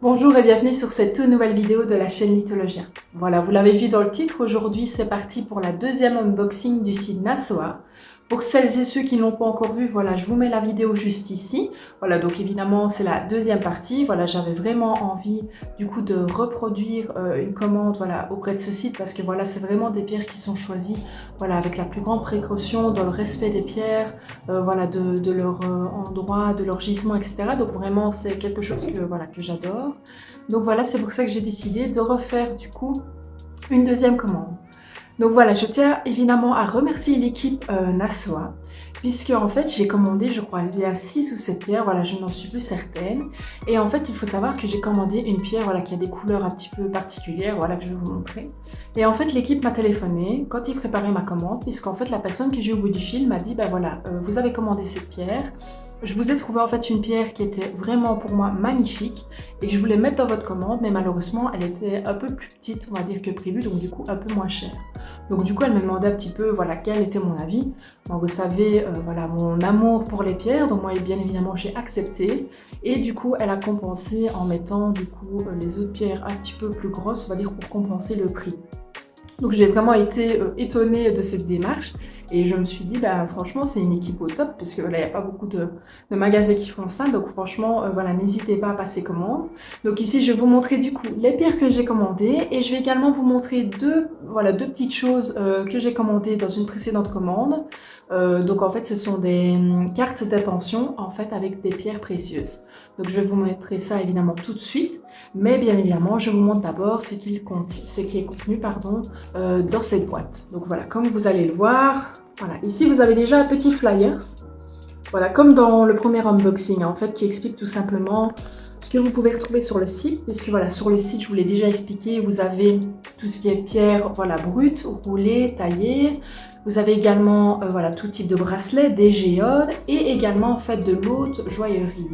Bonjour et bienvenue sur cette toute nouvelle vidéo de la chaîne Lithologia. Voilà, vous l'avez vu dans le titre, aujourd'hui c'est parti pour la deuxième unboxing du site Nasoa. Pour celles et ceux qui ne l'ont pas encore vu, voilà, je vous mets la vidéo juste ici. Voilà, donc évidemment c'est la deuxième partie. Voilà, j'avais vraiment envie du coup de reproduire une commande voilà, auprès de ce site parce que voilà, c'est vraiment des pierres qui sont choisies voilà, avec la plus grande précaution, dans le respect des pierres, voilà, de leur endroit, de leur gisement, etc. Donc vraiment c'est quelque chose que, voilà, que j'adore. Donc voilà, c'est pour ça que j'ai décidé de refaire du coup une deuxième commande. Donc voilà, je tiens évidemment à remercier l'équipe Nasoa, puisque en fait j'ai commandé, je crois, il y a 6 ou 7 pierres, voilà, je n'en suis plus certaine. Et en fait, il faut savoir que j'ai commandé une pierre voilà, qui a des couleurs un petit peu particulières, voilà, que je vais vous montrer. Et en fait, l'équipe m'a téléphoné quand ils préparaient ma commande, puisqu'en fait, la personne que j'ai au bout du fil m'a dit, bah voilà, vous avez commandé cette pierre. Je vous ai trouvé en fait une pierre qui était vraiment pour moi magnifique et que je voulais mettre dans votre commande, mais malheureusement elle était un peu plus petite, on va dire, que prévu, donc du coup un peu moins chère. Donc du coup elle me demandait un petit peu voilà quel était mon avis. Bon, vous savez voilà mon amour pour les pierres, donc moi bien évidemment j'ai accepté et du coup elle a compensé en mettant du coup les autres pierres un petit peu plus grosses, on va dire, pour compenser le prix. Donc j'ai vraiment été étonnée de cette démarche. Et je me suis dit, bah, franchement, c'est une équipe au top, parce que là, il n'y a pas beaucoup de magasins qui font ça. Donc franchement, voilà, n'hésitez pas à passer commande. Donc ici, je vais vous montrer du coup les pierres que j'ai commandées. Et je vais également vous montrer deux petites choses que j'ai commandées dans une précédente commande. Donc en fait, ce sont des cartes d'attention, en fait, avec des pierres précieuses. Donc je vais vous montrer ça évidemment tout de suite. Mais bien évidemment, je vous montre d'abord ce qui est contenu dans cette boîte. Donc voilà, comme vous allez le voir, voilà, ici vous avez déjà un petit flyers, voilà, comme dans le premier unboxing, en fait, qui explique tout simplement ce que vous pouvez retrouver sur le site, puisque voilà, sur le site, je vous l'ai déjà expliqué, vous avez tout ce qui est pierre, voilà, brute, roulée, taillée. Vous avez également voilà, tout type de bracelet, des géodes et également en fait de l'haute joaillerie.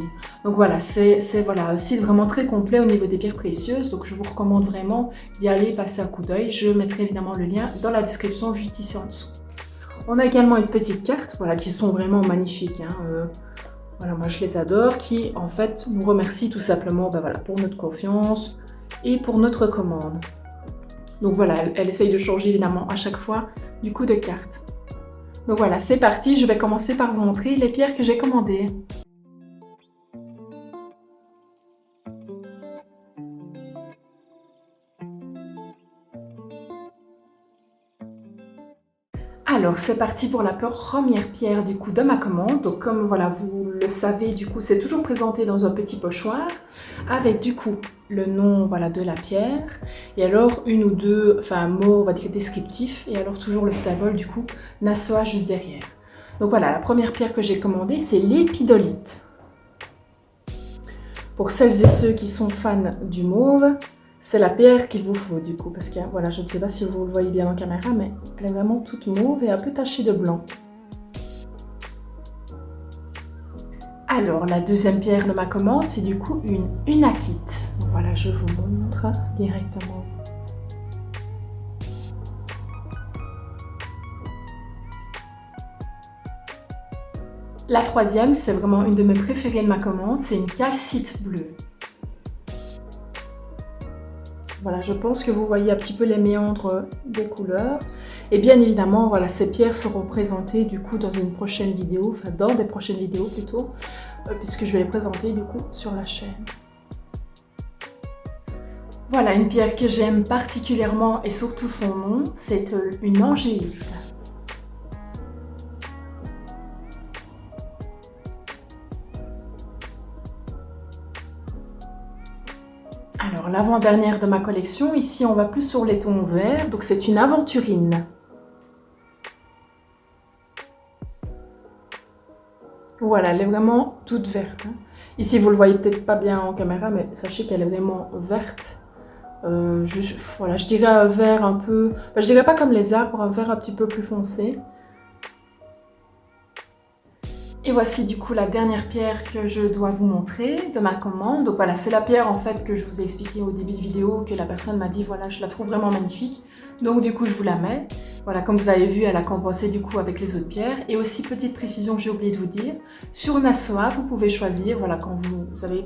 Donc voilà, c'est voilà, un site vraiment très complet au niveau des pierres précieuses. Donc je vous recommande vraiment d'y aller, passer un coup d'œil. Je mettrai évidemment le lien dans la description juste ici en dessous. On a également une petite carte, voilà, qui sont vraiment magnifiques. Voilà, moi je les adore, qui en fait nous remercie tout simplement voilà, pour notre confiance et pour notre commande. Donc voilà, elle essaye de changer évidemment à chaque fois du coup de carte. Donc voilà, c'est parti, je vais commencer par vous montrer les pierres que j'ai commandées. Alors c'est parti pour la première pierre du coup de ma commande. Donc comme voilà vous le savez, du coup c'est toujours présenté dans un petit pochoir avec du coup le nom voilà de la pierre et alors une ou deux mots on va dire descriptifs et alors toujours le symbole du coup Nasoa juste derrière. Donc voilà, la première pierre que j'ai commandée c'est l'épidolite. Pour celles et ceux qui sont fans du mauve, c'est la pierre qu'il vous faut du coup, parce que voilà, je ne sais pas si vous le voyez bien en caméra, mais elle est vraiment toute mauve et un peu tachée de blanc. Alors, la deuxième pierre de ma commande, c'est du coup une unakite. Donc voilà, je vous montre directement. La troisième, c'est vraiment une de mes préférées de ma commande, c'est une calcite bleue. Voilà, je pense que vous voyez un petit peu les méandres des couleurs. Et bien évidemment, voilà, ces pierres seront présentées du coup dans une prochaine vidéo, enfin dans des prochaines vidéos plutôt, puisque je vais les présenter du coup sur la chaîne. Voilà, une pierre que j'aime particulièrement et surtout son nom, c'est une angélite. Alors, l'avant-dernière de ma collection, ici on va plus sur les tons verts, donc c'est une aventurine. Voilà, elle est vraiment toute verte. Ici vous le voyez peut-être pas bien en caméra, mais sachez qu'elle est vraiment verte. Voilà, je dirais un vert un peu, je dirais pas comme les arbres, un vert un petit peu plus foncé. Et voici du coup la dernière pierre que je dois vous montrer de ma commande. Donc voilà, c'est la pierre en fait que je vous ai expliqué au début de vidéo, que la personne m'a dit voilà, je la trouve vraiment magnifique. Donc du coup je vous la mets. Voilà, comme vous avez vu, elle a compensé du coup avec les autres pierres. Et aussi petite précision que j'ai oublié de vous dire, sur Nasoa, vous pouvez choisir, voilà, quand vous avez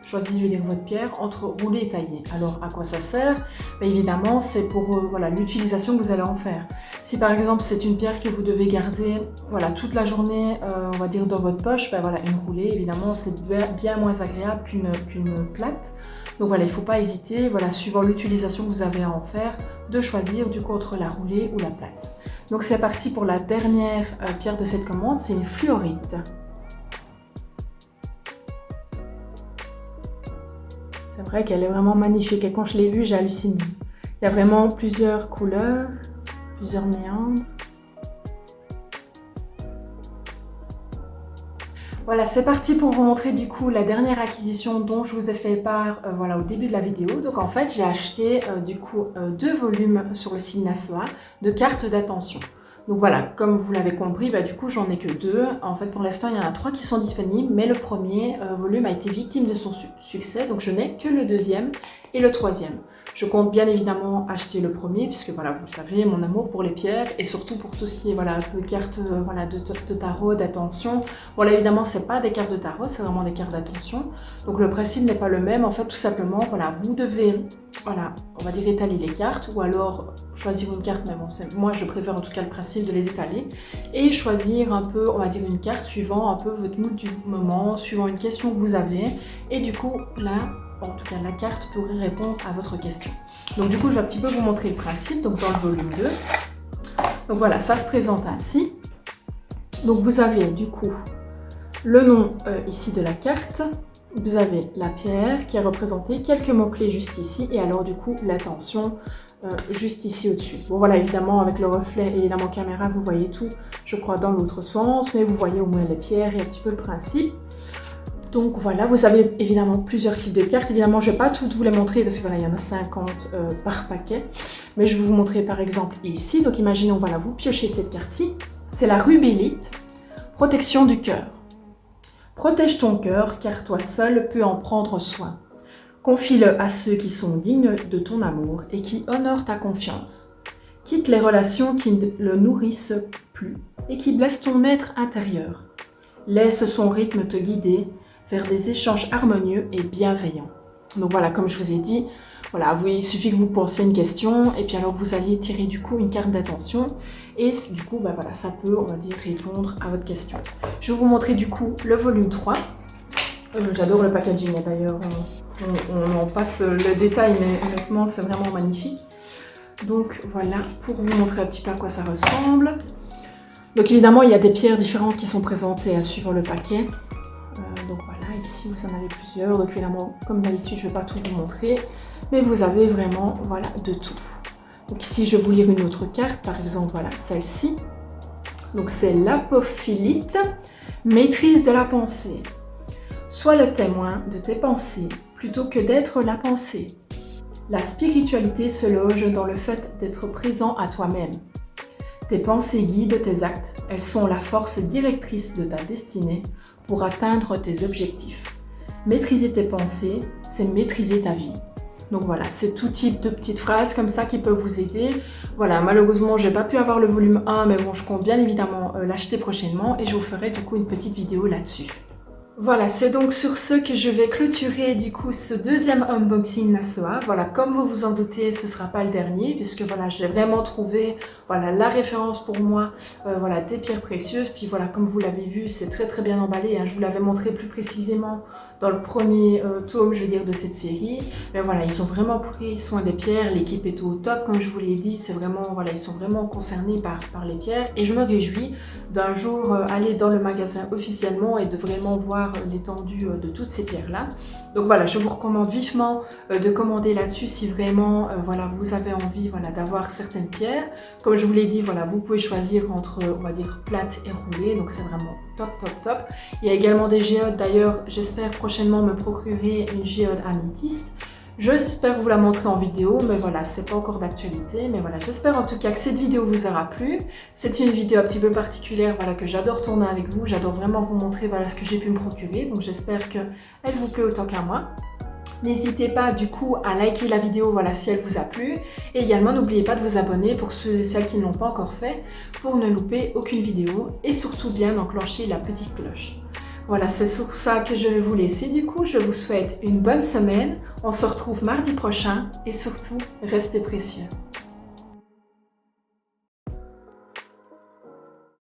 choisi, je vais dire, votre pierre entre rouler et tailler. Alors, à quoi ça sert? Ben, évidemment, c'est pour voilà, l'utilisation que vous allez en faire. Si par exemple, c'est une pierre que vous devez garder voilà, toute la journée, on va dire, dans votre poche, ben, voilà, une roulée, évidemment, c'est bien moins agréable qu'une plate. Donc voilà, il ne faut pas hésiter, voilà, suivant l'utilisation que vous avez à en faire, de choisir du coup entre la roulée ou la plate. Donc c'est parti pour la dernière pierre de cette commande, c'est une fluorite. C'est vrai qu'elle est vraiment magnifique et quand je l'ai vue, j'ai halluciné. Il y a vraiment plusieurs couleurs, plusieurs méandres. Voilà, c'est parti pour vous montrer du coup la dernière acquisition dont je vous ai fait part voilà, au début de la vidéo. Donc en fait, j'ai acheté du coup 2 volumes sur le site Nasoa de cartes d'attention. Donc voilà, comme vous l'avez compris, bah, du coup j'en ai que 2. En fait pour l'instant il y en a 3 qui sont disponibles, mais le premier volume a été victime de son succès, donc je n'ai que le deuxième et le troisième. Je compte bien évidemment acheter le premier, puisque voilà, vous le savez, mon amour pour les pierres, et surtout pour tout ce qui est voilà, un peu cartes voilà, de tarot, d'attention. Bon là évidemment c'est pas des cartes de tarot, c'est vraiment des cartes d'attention. Donc le principe n'est pas le même, en fait tout simplement, voilà, vous devez, voilà, on va dire étaler les cartes, ou alors choisir une carte, mais bon, moi je préfère en tout cas le principe de les étaler, et choisir un peu, on va dire une carte suivant un peu votre mood du moment, suivant une question que vous avez, et du coup là, en tout cas la carte pourrait répondre à votre question. Donc du coup je vais un petit peu vous montrer le principe, donc dans le volume 2. Donc voilà, ça se présente ainsi. Donc vous avez du coup le nom ici de la carte, vous avez la pierre qui est représentée, quelques mots-clés juste ici, et alors du coup l'attention juste ici au-dessus. Bon voilà, évidemment avec le reflet, évidemment caméra, vous voyez tout, je crois dans l'autre sens, mais vous voyez au moins les pierres et un petit peu le principe. Donc voilà, vous avez évidemment plusieurs types de cartes. Évidemment, je ne vais pas toutes vous les montrer parce que voilà, il y en a 50 par paquet. Mais je vais vous montrer par exemple ici. Donc imaginons, voilà, vous piochez cette carte-ci. C'est la rubélite, protection du cœur. Protège ton cœur car toi seul peux en prendre soin. Confie-le à ceux qui sont dignes de ton amour et qui honorent ta confiance. Quitte les relations qui ne le nourrissent plus et qui blessent ton être intérieur. Laisse son rythme te guider vers des échanges harmonieux et bienveillants. Donc voilà, comme je vous ai dit, voilà, il suffit que vous pensiez une question et puis alors vous allez tirer du coup une carte d'attention et du coup, bah voilà, ça peut, on va dire, répondre à votre question. Je vais vous montrer du coup le volume 3. J'adore le packaging d'ailleurs, on en passe le détail, mais honnêtement, c'est vraiment magnifique. Donc voilà, pour vous montrer un petit peu à quoi ça ressemble. Donc évidemment, il y a des pierres différentes qui sont présentées suivant le paquet. Donc voilà, ici vous en avez plusieurs. Donc évidemment, comme d'habitude, je ne vais pas tout vous montrer, mais vous avez vraiment voilà, de tout. Donc ici, je vais vous lire une autre carte, par exemple, voilà, celle-ci. Donc c'est l'apophilite, maîtrise de la pensée. Sois le témoin de tes pensées plutôt que d'être la pensée. La spiritualité se loge dans le fait d'être présent à toi-même. Tes pensées guident tes actes, elles sont la force directrice de ta destinée pour atteindre tes objectifs. Maîtriser tes pensées, c'est maîtriser ta vie. Donc voilà, c'est tout type de petites phrases comme ça qui peuvent vous aider. Voilà, malheureusement, j'ai pas pu avoir le volume 1, mais bon, je compte bien évidemment l'acheter prochainement et je vous ferai du coup une petite vidéo là-dessus. Voilà, c'est donc sur ce que je vais clôturer du coup ce deuxième unboxing Nasoa. Voilà, comme vous vous en doutez, ce ne sera pas le dernier puisque voilà, j'ai vraiment trouvé voilà, la référence pour moi voilà, des pierres précieuses. Puis voilà, comme vous l'avez vu, c'est très très bien emballé. Hein. Je vous l'avais montré plus précisément dans le premier tome, je veux dire, de cette série. Mais voilà, ils ont vraiment pris soin des pierres. L'équipe est au top, comme je vous l'ai dit. C'est vraiment, voilà, ils sont vraiment concernés par les pierres. Et je me réjouis d'un jour aller dans le magasin officiellement et de vraiment voir l'étendue de toutes ces pierres-là. Donc voilà, je vous recommande vivement de commander là-dessus si vraiment voilà, vous avez envie voilà, d'avoir certaines pierres. Comme je vous l'ai dit, voilà, vous pouvez choisir entre, on va dire, plate et roulée. Donc c'est vraiment top, top, top. Il y a également des géodes. D'ailleurs, j'espère prochainement me procurer une géode améthyste. J'espère vous la montrer en vidéo, mais voilà, c'est pas encore d'actualité. Mais voilà, j'espère en tout cas que cette vidéo vous aura plu. C'est une vidéo un petit peu particulière, voilà, que j'adore tourner avec vous. J'adore vraiment vous montrer voilà, ce que j'ai pu me procurer. Donc j'espère qu'elle vous plaît autant qu'à moi. N'hésitez pas du coup à liker la vidéo voilà, si elle vous a plu. Et également, n'oubliez pas de vous abonner pour ceux et celles qui ne l'ont pas encore fait, pour ne louper aucune vidéo. Et surtout bien d'enclencher la petite cloche. Voilà, c'est sur ça que je vais vous laisser. Du coup, je vous souhaite une bonne semaine. On se retrouve mardi prochain et surtout, restez précieux.